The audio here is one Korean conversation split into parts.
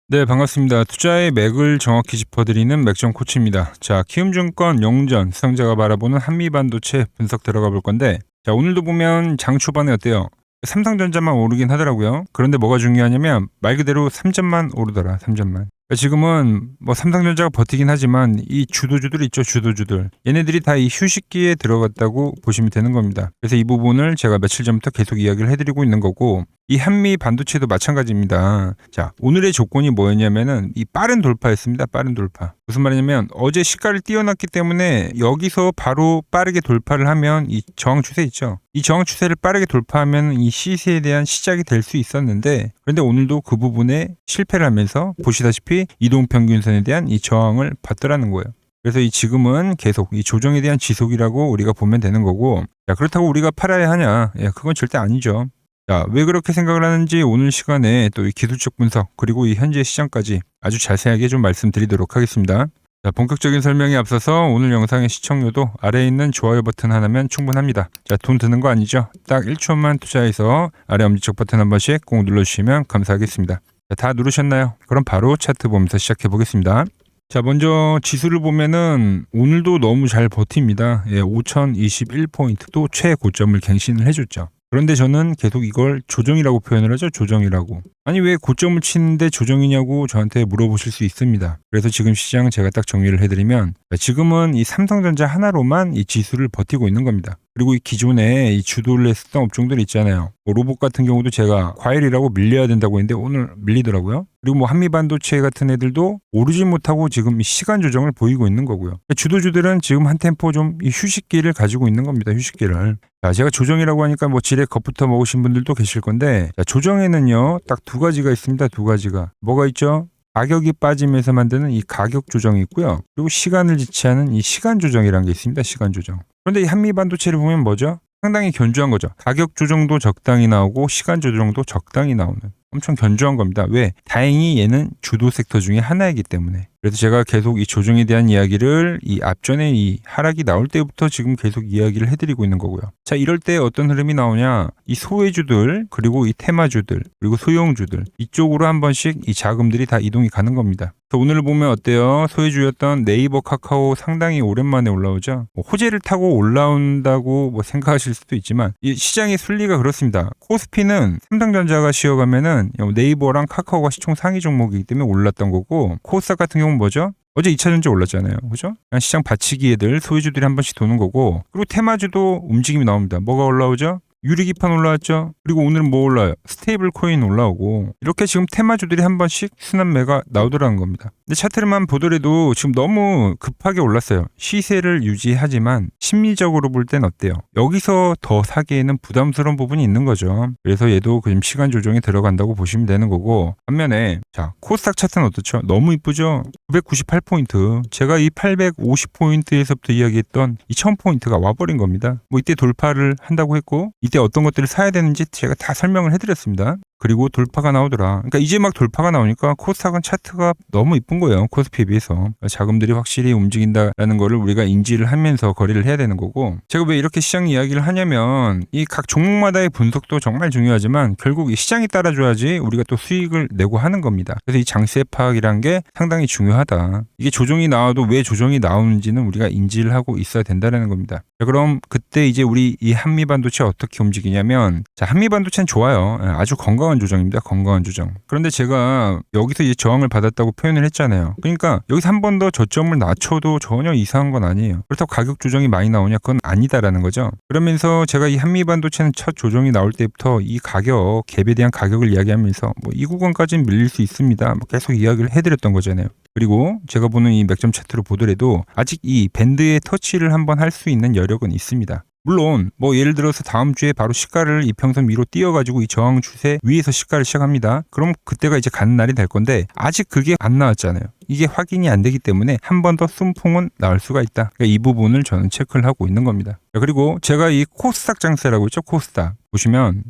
네, 반갑습니다. 투자의 맥을 정확히 짚어드리는 맥점 코치입니다. 자, 키움증권 영전 수상자가 바라보는 한미반도체 분석 들어가 볼 건데, 자, 오늘도 보면 장 초반에 어때요? 삼성전자만 오르긴 하더라고요. 그런데 뭐가 중요하냐면 말 그대로 3점만 오르더라. 3점만. 지금은 뭐 삼성전자가 버티긴 하지만 이 주도주들 있죠, 주도주들. 얘네들이 다 이 휴식기에 들어갔다고 보시면 되는 겁니다. 그래서 이 부분을 제가 며칠 전부터 계속 이야기를 해드리고 있는 거고, 이 한미 반도체도 마찬가지입니다. 자, 오늘의 조건이 뭐였냐면은 이 빠른 돌파였습니다. 빠른 돌파. 무슨 말이냐면 어제 시가를 띄워놨기 때문에 여기서 바로 빠르게 돌파를 하면 이 저항 추세 있죠. 이 저항 추세를 빠르게 돌파하면 이 시세에 대한 시작이 될 수 있었는데, 그런데 오늘도 그 부분에 실패를 하면서 보시다시피 이동평균선에 대한 이 저항을 받더라는 거예요. 그래서 이 지금은 계속 이 조정에 대한 지속이라고 우리가 보면 되는 거고, 야, 그렇다고 우리가 팔아야 하냐? 야, 그건 절대 아니죠. 자, 왜 그렇게 생각을 하는지 오늘 시간에 또 이 기술적 분석 그리고 이 현재 시장까지 아주 자세하게 좀 말씀드리도록 하겠습니다. 자, 본격적인 설명에 앞서서 오늘 영상의 시청료도 아래에 있는 좋아요 버튼 하나면 충분합니다. 자, 돈 드는 거 아니죠? 딱 1초만 투자해서 아래 엄지척 버튼 한 번씩 꼭 눌러주시면 감사하겠습니다. 자, 다 누르셨나요? 그럼 바로 차트 보면서 시작해 보겠습니다. 자, 먼저 지수를 보면은 오늘도 너무 잘 버팁니다. 예, 5021포인트 또 최고점을 갱신을 해줬죠. 그런데 저는 계속 이걸 조정이라고 표현을 하죠. 조정이라고. 아니, 왜 고점을 치는데 조정이냐고 저한테 물어보실 수 있습니다. 그래서 지금 시장 제가 딱 정리를 해드리면, 지금은 이 삼성전자 하나로만 이 지수를 버티고 있는 겁니다. 그리고 이 기존에 이 주도를 했었던 업종들 있잖아요. 뭐 로봇 같은 경우도 제가 과열이라고 밀려야 된다고 했는데 오늘 밀리더라고요. 그리고 뭐 한미반도체 같은 애들도 오르지 못하고 지금 시간 조정을 보이고 있는 거고요. 주도주들은 지금 한 템포 좀 이 휴식기를 가지고 있는 겁니다. 휴식기를. 자, 제가 조정이라고 하니까 뭐 지레 겁부터 먹으신 분들도 계실 건데, 자, 조정에는요 딱 두 가지가 있습니다. 두 가지가. 뭐가 있죠? 가격이 빠지면서 만드는 이 가격 조정이 있고요. 그리고 시간을 지체하는 이 시간 조정이라는 게 있습니다. 시간 조정. 그런데 이 한미 반도체를 보면 뭐죠? 상당히 견조한 거죠. 가격 조정도 적당히 나오고 시간 조정도 적당히 나오는 엄청 견조한 겁니다. 왜? 다행히 얘는 주도 섹터 중에 하나이기 때문에. 그래서 제가 계속 이 조정에 대한 이야기를 이 앞전에 이 하락이 나올 때부터 지금 계속 이야기를 해드리고 있는 거고요. 자, 이럴 때 어떤 흐름이 나오냐? 이 소외주들 그리고 이 테마주들 그리고 소형주들 이쪽으로 한 번씩 이 자금들이 다 이동이 가는 겁니다. 오늘 보면 어때요? 소외주였던 네이버, 카카오 상당히 오랜만에 올라오죠. 뭐 호재를 타고 올라온다고 뭐 생각하실 수도 있지만 이 시장의 순리가 그렇습니다. 코스피는 삼성전자가 쉬어가면은 네이버랑 카카오가 시총 상위 종목이기 때문에 올랐던 거고, 코스닥 같은 경우는 뭐죠? 어제 2차전지 올랐잖아요. 그죠? 시장 받치기 애들 소외주들이 한 번씩 도는 거고, 그리고 테마주도 움직임이 나옵니다. 뭐가 올라오죠? 유리기판 올라왔죠. 그리고 오늘은 뭐 올라요? 스테이블 코인 올라오고, 이렇게 지금 테마주들이 한 번씩 순환매가 나오더라는 겁니다. 근데 차트를만 보더라도 지금 너무 급하게 올랐어요. 시세를 유지하지만 심리적으로 볼 땐 어때요? 여기서 더 사기에는 부담스러운 부분이 있는 거죠. 그래서 얘도 지금 시간 조정에 들어간다고 보시면 되는 거고, 반면에 자, 코스닥 차트는 어떻죠? 너무 이쁘죠? 998포인트. 제가 이 850포인트에서부터 이야기했던 이 1000포인트가 와버린 겁니다. 뭐 이때 돌파를 한다고 했고, 이때 어떤 것들을 사야 되는지 제가 다 설명을 해드렸습니다. 그리고 돌파가 나오더라. 그러니까 이제 막 돌파가 나오니까 코스닥은 차트가 너무 이쁜 거예요. 코스피에 비해서. 자금들이 확실히 움직인다라는 거를 우리가 인지를 하면서 거래를 해야 되는 거고, 제가 왜 이렇게 시장 이야기를 하냐면 이 각 종목마다의 분석도 정말 중요하지만 결국 이 시장이 따라줘야지 우리가 또 수익을 내고 하는 겁니다. 그래서 이 장세 파악이란 게 상당히 중요하다. 이게 조정이 나와도 왜 조정이 나오는지는 우리가 인지를 하고 있어야 된다는 겁니다. 자, 그럼 그때 이제 우리 이 한미반도체 어떻게 움직이냐면, 자, 한미반도체는 좋아요. 아주 건강한 조정입니다. 건강한 조정. 그런데 제가 여기서 이제 저항을 받았다고 표현을 했잖아요. 그러니까 여기서 한 번 더 저점을 낮춰도 전혀 이상한 건 아니에요. 그렇다고 가격 조정이 많이 나오냐? 그건 아니다라는 거죠. 그러면서 제가 이 한미반도체는 첫 조정이 나올 때부터 이 가격, 갭에 대한 가격을 이야기하면서 뭐 이 구간까지는 밀릴 수 있습니다. 뭐 계속 이야기를 해드렸던 거잖아요. 그리고 제가 보는 이 맥점 차트로 보더라도 아직 이 밴드의 터치를 한번 할 수 있는 여력은 있습니다. 물론 뭐 예를 들어서 다음 주에 바로 시가를 이평선 위로 띄워가지고 이 저항 추세 위에서 시가를 시작합니다. 그럼 그때가 이제 가는 날이 될 건데 아직 그게 안 나왔잖아요. 이게 확인이 안 되기 때문에 한 번 더 순풍은 나올 수가 있다. 그러니까 이 부분을 저는 체크를 하고 있는 겁니다. 그리고 제가 이 코스닥 장세라고 했죠. 코스닥 보시면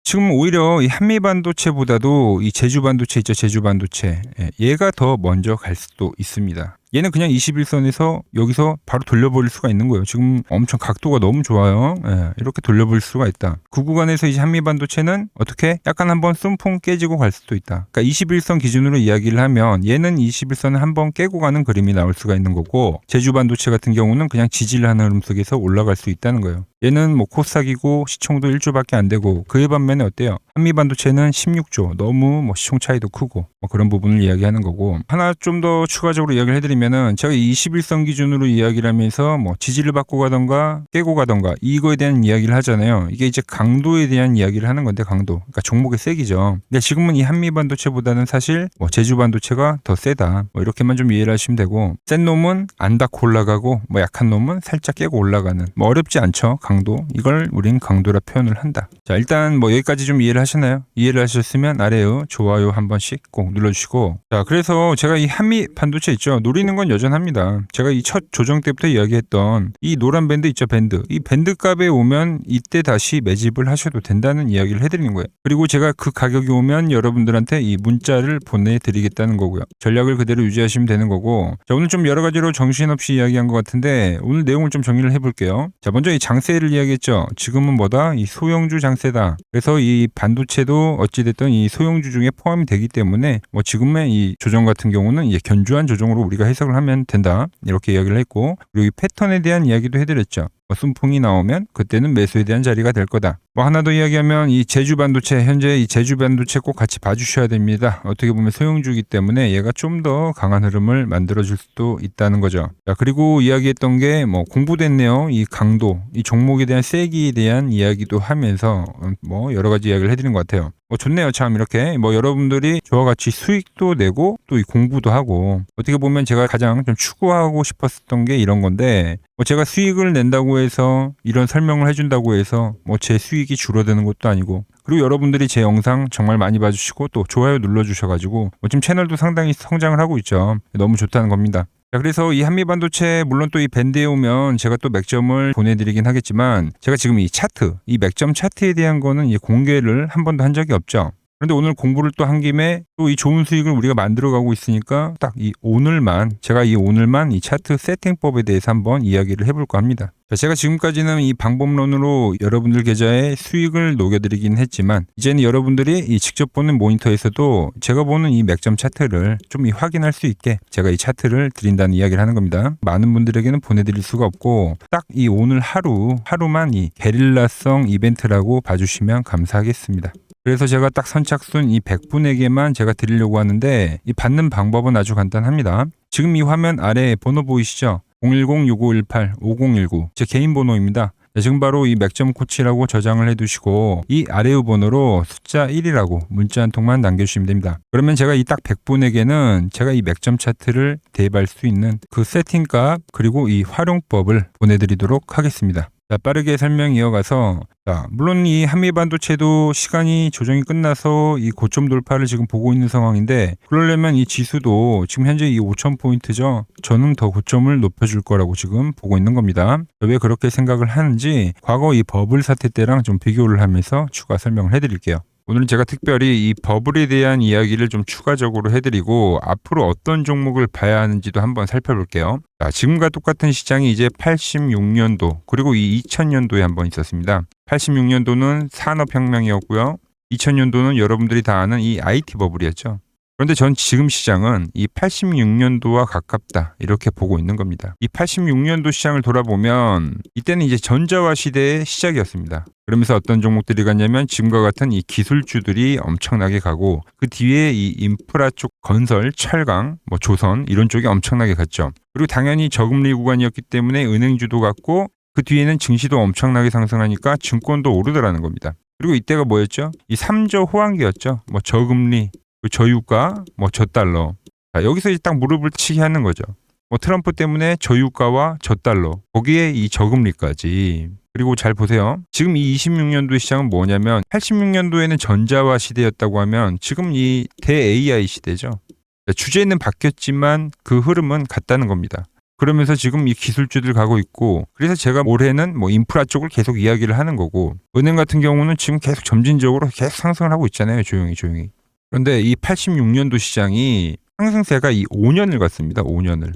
지금 오히려 이 한미반도체보다도 이 제주반도체 있죠. 제주반도체. 얘가 더 먼저 갈 수도 있습니다. 얘는 그냥 21선에서 여기서 바로 돌려버릴 수가 있는 거예요. 지금 엄청 각도가 너무 좋아요. 예, 이렇게 돌려버릴 수가 있다. 그 구간에서 이제 한미반도체는 어떻게 약간 한번 쏨풍 깨지고 갈 수도 있다. 그러니까 21선 기준으로 이야기를 하면 얘는 21선을 한번 깨고 가는 그림이 나올 수가 있는 거고, 제주반도체 같은 경우는 그냥 지지하는 흐름 속에서 올라갈 수 있다는 거예요. 얘는 뭐 코스닥이고 시총도 1조밖에 안 되고, 그에 반면에 어때요? 한미반도체는 16조, 너무 뭐 시총 차이도 크고 뭐 그런 부분을 이야기하는 거고, 하나 좀 더 추가적으로 이야기를 해드리면은, 제가 21선 기준으로 이야기를 하면서 뭐 지지를 받고 가던가 깨고 가던가 이거에 대한 이야기를 하잖아요. 이게 이제 강도에 대한 이야기를 하는 건데, 강도, 그러니까 종목의 세기죠. 근데 지금은 이 한미반도체보다는 사실 뭐 제주반도체가 더 세다, 뭐 이렇게만 좀 이해를 하시면 되고, 센 놈은 안 닿고 올라가고 뭐 약한 놈은 살짝 깨고 올라가는, 뭐 어렵지 않죠. 강도, 이걸 우린 강도라 표현을 한다. 자, 일단 뭐 여기까지 좀 이해를 하셨나요? 이해를 하셨으면 아래의 좋아요 한 번씩 꼭 눌러주시고, 자, 그래서 제가 이 한미 반도체 있죠, 노리는 건 여전합니다. 제가 이 첫 조정 때부터 이야기했던 이 노란 밴드 있죠, 밴드, 이 밴드 값에 오면 이때 다시 매집을 하셔도 된다는 이야기를 해드리는 거예요. 그리고 제가 그 가격이 오면 여러분들한테 이 문자를 보내드리겠다는 거고요. 전략을 그대로 유지하시면 되는 거고, 자, 오늘 좀 여러 가지로 정신없이 이야기한 것 같은데 오늘 내용을 좀 정리를 해볼게요. 자, 먼저 이 장세를 이야기했죠. 지금은 뭐다? 이 소형주 장세다. 그래서 이 반도체도 어찌됐든 이 소형주 중에 포함이 되기 때문에 뭐 지금의 이 조정 같은 경우는 이제 견주한 조정으로 우리가 해석을 하면 된다, 이렇게 이야기를 했고, 그리고 이 패턴에 대한 이야기도 해드렸죠. 순풍이 나오면 그때는 매수에 대한 자리가 될 거다. 뭐 하나 더 이야기하면 이 제주반도체, 현재 이 제주반도체 꼭 같이 봐주셔야 됩니다. 어떻게 보면 소형주이기 때문에 얘가 좀 더 강한 흐름을 만들어줄 수도 있다는 거죠. 자, 그리고 이야기했던 게 뭐 공부됐네요. 이 강도, 이 종목에 대한 세기에 대한 이야기도 하면서 뭐 여러 가지 이야기를 해드린 것 같아요. 좋네요. 참 이렇게 뭐 여러분들이 저와 같이 수익도 내고 또 이 공부도 하고, 어떻게 보면 제가 가장 좀 추구하고 싶었던 게 이런 건데, 뭐 제가 수익을 낸다고 해서 이런 설명을 해준다고 해서 뭐 제 수익이 줄어드는 것도 아니고, 그리고 여러분들이 제 영상 정말 많이 봐주시고 또 좋아요 눌러주셔가지고 뭐 지금 채널도 상당히 성장을 하고 있죠. 너무 좋다는 겁니다. 자, 그래서 이 한미반도체 물론 또 이 밴드에 오면 제가 또 맥점을 보내드리긴 하겠지만, 제가 지금 이 차트, 이 맥점 차트에 대한 거는 이 공개를 한 번도 한 적이 없죠. 그런데 오늘 공부를 또 한 김에 또 이 좋은 수익을 우리가 만들어가고 있으니까 딱 이 오늘만, 제가 이 오늘만 이 차트 세팅법에 대해서 한번 이야기를 해볼까 합니다. 자, 제가 지금까지는 이 방법론으로 여러분들 계좌에 수익을 녹여드리긴 했지만, 이제는 여러분들이 이 직접 보는 모니터에서도 제가 보는 이 맥점 차트를 좀 확인할 수 있게 제가 이 차트를 드린다는 이야기를 하는 겁니다. 많은 분들에게는 보내드릴 수가 없고, 딱 이 오늘 하루만 이 게릴라성 이벤트라고 봐주시면 감사하겠습니다. 그래서 제가 딱 선착순 이 100분에게만 제가 드리려고 하는데, 이 받는 방법은 아주 간단합니다. 지금 이 화면 아래에 번호 보이시죠? 010-6518-5019 제 개인 번호입니다. 지금 바로 이 맥점 코치라고 저장을 해두시고 이 아래의 번호로 숫자 1이라고 문자 한 통만 남겨주시면 됩니다. 그러면 제가 이 딱 100분에게는 제가 이 맥점 차트를 대입할 수 있는 그 세팅값 그리고 이 활용법을 보내드리도록 하겠습니다. 자, 빠르게 설명 이어가서, 자, 물론 이 한미반도체도 시간이 조정이 끝나서 이 고점 돌파를 지금 보고 있는 상황인데, 그러려면 이 지수도 지금 현재 이 5,000포인트죠. 저는 더 고점을 높여줄 거라고 지금 보고 있는 겁니다. 왜 그렇게 생각을 하는지 과거 이 버블 사태 때랑 좀 비교를 하면서 추가 설명을 해드릴게요. 오늘은 제가 특별히 이 버블에 대한 이야기를 좀 추가적으로 해드리고, 앞으로 어떤 종목을 봐야 하는지도 한번 살펴볼게요. 자, 지금과 똑같은 시장이 이제 86년도 그리고 이 2000년도에 한번 있었습니다. 86년도는 산업혁명이었고요. 2000년도는 여러분들이 다 아는 이 IT 버블이었죠. 그런데 전 지금 시장은 이 86년도와 가깝다, 이렇게 보고 있는 겁니다. 이 86년도 시장을 돌아보면 이때는 이제 전자화 시대의 시작이었습니다. 그러면서 어떤 종목들이 갔냐면 지금과 같은 이 기술주들이 엄청나게 가고, 그 뒤에 이 인프라 쪽 건설, 철강, 뭐 조선 이런 쪽이 엄청나게 갔죠. 그리고 당연히 저금리 구간이었기 때문에 은행주도 갔고, 그 뒤에는 증시도 엄청나게 상승하니까 증권도 오르더라는 겁니다. 그리고 이때가 뭐였죠? 이 3조 호황기였죠. 뭐 저금리, 저유가, 뭐 저달러. 자, 여기서 이제 딱 무릎을 치게 하는 거죠. 뭐 트럼프 때문에 저유가와 저달러, 거기에 이 저금리까지. 그리고 잘 보세요. 지금 이 26년도 시장은 뭐냐면, 86년도에는 전자화 시대였다고 하면 지금 이 대-AI 시대죠. 주제는 바뀌었지만 그 흐름은 같다는 겁니다. 그러면서 지금 이 기술주들 가고 있고, 그래서 제가 올해는 뭐 인프라 쪽을 계속 이야기를 하는 거고, 은행 같은 경우는 지금 계속 점진적으로 계속 상승을 하고 있잖아요. 조용히. 그런데 이 86년도 시장이 상승세가 이 5년을 갔습니다. 5년을.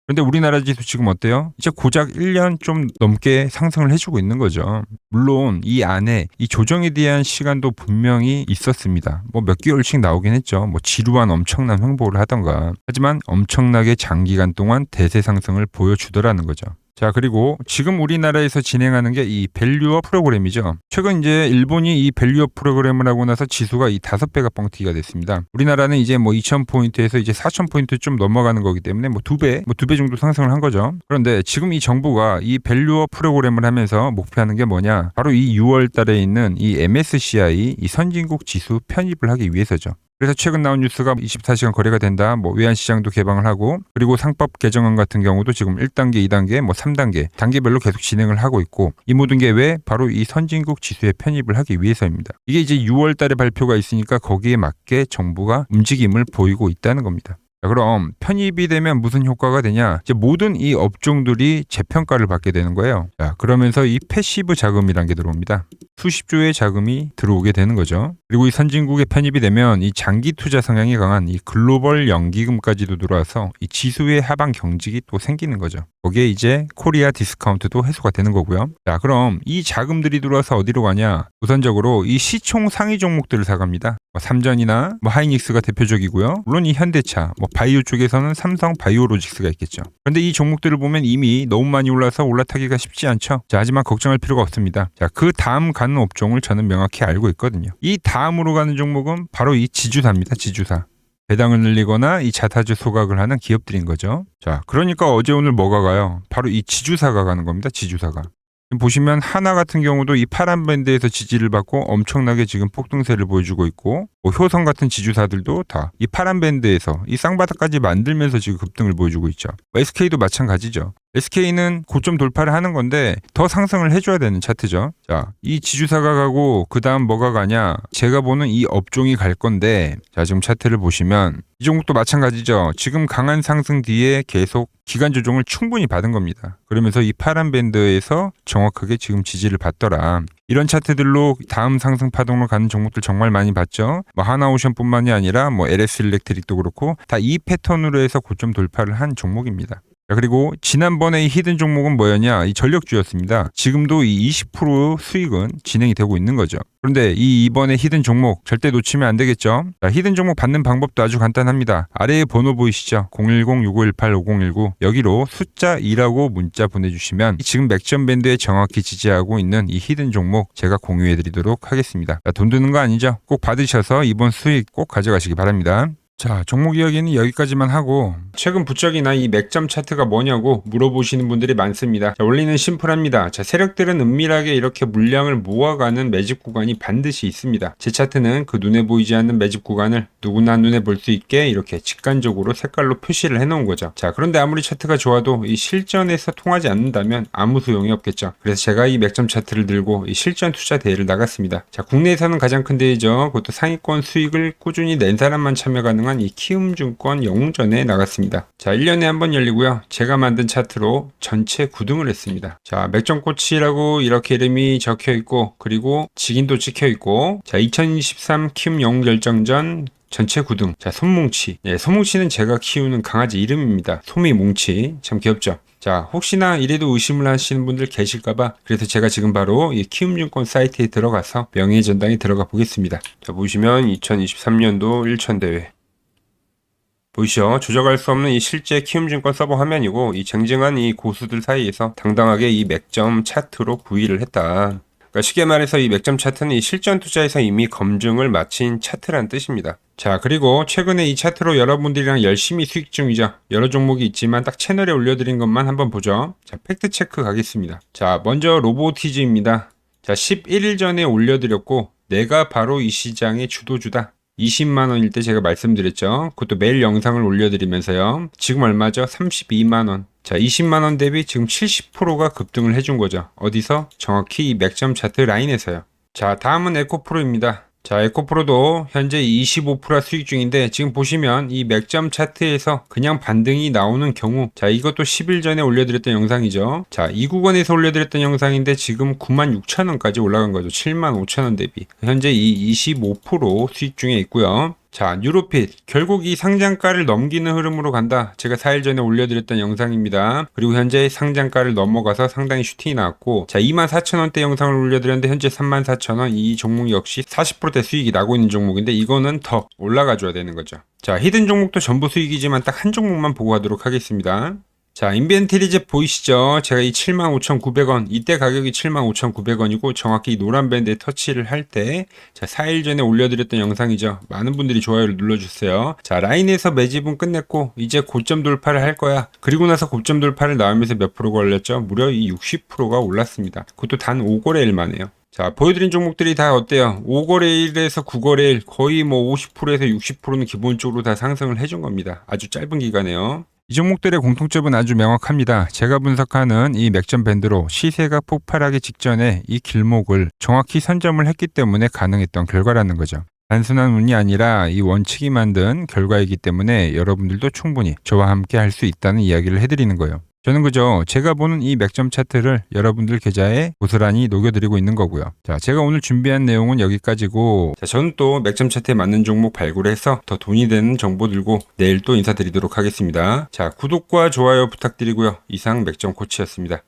그런데 우리나라 지수 지금 어때요? 이제 고작 1년 좀 넘게 상승을 해주고 있는 거죠. 물론 이 안에 이 조정에 대한 시간도 분명히 있었습니다. 뭐 몇 개월씩 나오긴 했죠. 뭐 지루한 엄청난 횡보를 하던가. 하지만 엄청나게 장기간 동안 대세 상승을 보여주더라는 거죠. 자, 그리고 지금 우리나라에서 진행하는 게 이 밸류업 프로그램이죠. 최근 이제 일본이 이 밸류업 프로그램을 하고 나서 지수가 이 5배가 뻥튀기가 됐습니다. 우리나라는 이제 뭐 2,000포인트에서 이제 4,000포인트 좀 넘어가는 거기 때문에 뭐 2배 정도 상승을 한 거죠. 그런데 지금 이 정부가 이 밸류업 프로그램을 하면서 목표하는 게 뭐냐? 바로 이 6월 달에 있는 이 MSCI 이 선진국 지수 편입을 하기 위해서죠. 그래서 최근 나온 뉴스가 24시간 거래가 된다. 뭐 외환시장도 개방을 하고 그리고 상법 개정안 같은 경우도 지금 1단계, 2단계, 뭐 3단계 단계별로 계속 진행을 하고 있고 이 모든 게 왜? 바로 이 선진국 지수에 편입을 하기 위해서입니다. 이게 이제 6월 달에 발표가 있으니까 거기에 맞게 정부가 움직임을 보이고 있다는 겁니다. 자, 그럼 편입이 되면 무슨 효과가 되냐? 이제 모든 이 업종들이 재평가를 받게 되는 거예요. 자, 그러면서 이 패시브 자금이란 게 들어옵니다. 수십조의 자금이 들어오게 되는 거죠. 그리고 이 선진국에 편입이 되면 이 장기 투자 성향이 강한 이 글로벌 연기금까지도 들어와서 이 지수의 하방 경직이 또 생기는 거죠. 거기에 이제 코리아 디스카운트도 해소가 되는 거고요. 자, 그럼 이 자금들이 들어와서 어디로 가냐? 우선적으로 이 시총 상위 종목들을 사갑니다. 삼전이나 하이닉스가 대표적이고요. 물론 이 현대차, 바이오 쪽에서는 삼성 바이오로직스가 있겠죠. 그런데 이 종목들을 보면 이미 너무 많이 올라서 올라타기가 쉽지 않죠. 자, 하지만 걱정할 필요가 없습니다. 자, 그 다음 가는 업종을 저는 명확히 알고 있거든요. 이 다음으로 가는 종목은 바로 이 지주사입니다. 지주사. 배당을 늘리거나 이 자사주 소각을 하는 기업들인 거죠. 자, 그러니까 어제 오늘 뭐가 가요? 바로 이 지주사가 가는 겁니다. 지주사가. 보시면 하나 같은 경우도 이 파란 밴드에서 지지를 받고 엄청나게 지금 폭등세를 보여주고 있고 효성 같은 지주사들도 다 이 파란 밴드에서 이 쌍바닥까지 만들면서 지금 급등을 보여주고 있죠. SK도 마찬가지죠. SK는 고점 돌파를 하는 건데 더 상승을 해줘야 되는 차트죠. 자, 이 지주사가 가고 그 다음 뭐가 가냐? 제가 보는 이 업종이 갈 건데 자, 지금 차트를 보시면 이 종목도 마찬가지죠. 지금 강한 상승 뒤에 계속 기간 조정을 충분히 받은 겁니다. 그러면서 이 파란 밴드에서 정확하게 지금 지지를 받더라. 이런 차트들로 다음 상승 파동으로 가는 종목들 정말 많이 봤죠. 하나오션뿐만이 아니라 LS 일렉트릭도 그렇고 다 이 패턴으로 해서 고점 돌파를 한 종목입니다. 자, 그리고 지난번에 이 히든 종목은 뭐였냐? 이 전력주였습니다. 지금도 이 20% 수익은 진행이 되고 있는 거죠. 그런데 이번에 히든 종목 절대 놓치면 안 되겠죠? 자, 히든 종목 받는 방법도 아주 간단합니다. 아래에 번호 보이시죠? 010-6518-5019 여기로 숫자 2라고 문자 보내주시면 지금 맥점 밴드에 정확히 지지하고 있는 이 히든 종목 제가 공유해드리도록 하겠습니다. 자, 돈 드는 거 아니죠? 꼭 받으셔서 이번 수익 꼭 가져가시기 바랍니다. 자, 종목 이야기는 여기까지만 하고 최근 부쩍이나 이 맥점 차트가 뭐냐고 물어보시는 분들이 많습니다. 자, 원리는 심플합니다. 자, 세력들은 은밀하게 이렇게 물량을 모아가는 매집 구간이 반드시 있습니다. 제 차트는 그 눈에 보이지 않는 매집 구간을 누구나 눈에 볼 수 있게 이렇게 직관적으로 색깔로 표시를 해놓은 거죠. 자, 그런데 아무리 차트가 좋아도 이 실전에서 통하지 않는다면 아무 소용이 없겠죠. 그래서 제가 이 맥점 차트를 들고 이 실전 투자 대회를 나갔습니다. 자, 국내에서는 가장 큰 대회죠. 그것도 상위권 수익을 꾸준히 낸 사람만 참여 가능한 이 키움증권 영웅전에 나갔습니다. 자, 1년에 한 번 열리고요. 제가 만든 차트로 전체 9등을 했습니다. 자, 맥점코치라고 이렇게 이름이 적혀 있고 그리고 직인도 찍혀 있고 자, 2023 키움 영웅 결정전 전체 9등. 자, 솜뭉치. 예, 솜뭉치는 제가 키우는 강아지 이름입니다. 솜이뭉치. 참 귀엽죠? 자, 혹시나 이래도 의심을 하시는 분들 계실까봐 그래서 제가 지금 바로 이 키움증권 사이트에 들어가서 명예의 전당에 들어가 보겠습니다. 자, 보시면 2023년도 1천대회 보이시죠? 조작할 수 없는 이 실제 키움증권 서버 화면이고 이 쟁쟁한 이 고수들 사이에서 당당하게 이 맥점 차트로 구의를 했다. 그러니까 쉽게 말해서 이 맥점 차트는 이 실전 투자에서 이미 검증을 마친 차트란 뜻입니다. 자, 그리고 최근에 이 차트로 여러분들이랑 열심히 수익 중이죠. 여러 종목이 있지만 딱 채널에 올려드린 것만 한번 보죠. 자, 팩트체크 가겠습니다. 자, 먼저 로보티즈입니다. 자, 11일 전에 올려드렸고 내가 바로 이 시장의 주도주다. 20만원일 때 제가 말씀드렸죠. 그것도 매일 영상을 올려드리면서요. 지금 얼마죠? 32만원. 자, 20만원 대비 지금 70%가 급등을 해준 거죠. 어디서? 정확히 이 맥점 차트 라인에서요. 자, 다음은 에코프로입니다. 자, 에코프로도 현재 25% 수익 중인데 지금 보시면 이 맥점 차트에서 그냥 반등이 나오는 경우 자, 이것도 10일 전에 올려드렸던 영상이죠. 자, 이 구간에서 올려드렸던 영상인데 지금 96,000원까지 올라간 거죠. 75,000원 대비 현재 이 25% 수익 중에 있고요. 자, 뉴로핏. 결국 이 상장가를 넘기는 흐름으로 간다. 제가 4일 전에 올려드렸던 영상입니다. 그리고 현재 상장가를 넘어가서 상당히 슈팅이 나왔고, 자, 24,000원대 영상을 올려드렸는데 현재 34,000원. 이 종목 역시 40%대 수익이 나고 있는 종목인데 이거는 더 올라가줘야 되는 거죠. 자, 히든 종목도 전부 수익이지만 딱 한 종목만 보고 가도록 하겠습니다. 자, 인벤트리즈 보이시죠? 제가 이 75,900원, 이때 가격이 75,900원이고 정확히 이 노란 밴드에 터치를 할 때, 자, 4일 전에 올려드렸던 영상이죠. 많은 분들이 좋아요를 눌러주세요. 자, 라인에서 매집은 끝냈고 이제 고점 돌파를 할 거야. 그리고 나서 고점 돌파를 나오면서 몇 프로가 올렸죠? 무려 이 60%가 올랐습니다. 그것도 단 5거래일 만에요. 자, 보여드린 종목들이 다 어때요? 5거래일에서 9거래일 거의 뭐 50%에서 60%는 기본적으로 다 상승을 해준 겁니다. 아주 짧은 기간에요. 이 종목들의 공통점은 아주 명확합니다. 제가 분석하는 이 맥점 밴드로 시세가 폭발하기 직전에 이 길목을 정확히 선점을 했기 때문에 가능했던 결과라는 거죠. 단순한 운이 아니라 이 원칙이 만든 결과이기 때문에 여러분들도 충분히 저와 함께 할 수 있다는 이야기를 해드리는 거예요. 저는 그저 제가 보는 이 맥점 차트를 여러분들 계좌에 고스란히 녹여드리고 있는 거고요. 자, 제가 오늘 준비한 내용은 여기까지고, 자, 저는 또 맥점 차트에 맞는 종목 발굴해서 더 돈이 되는 정보 들고 내일 또 인사드리도록 하겠습니다. 자, 구독과 좋아요 부탁드리고요. 이상 맥점 코치였습니다.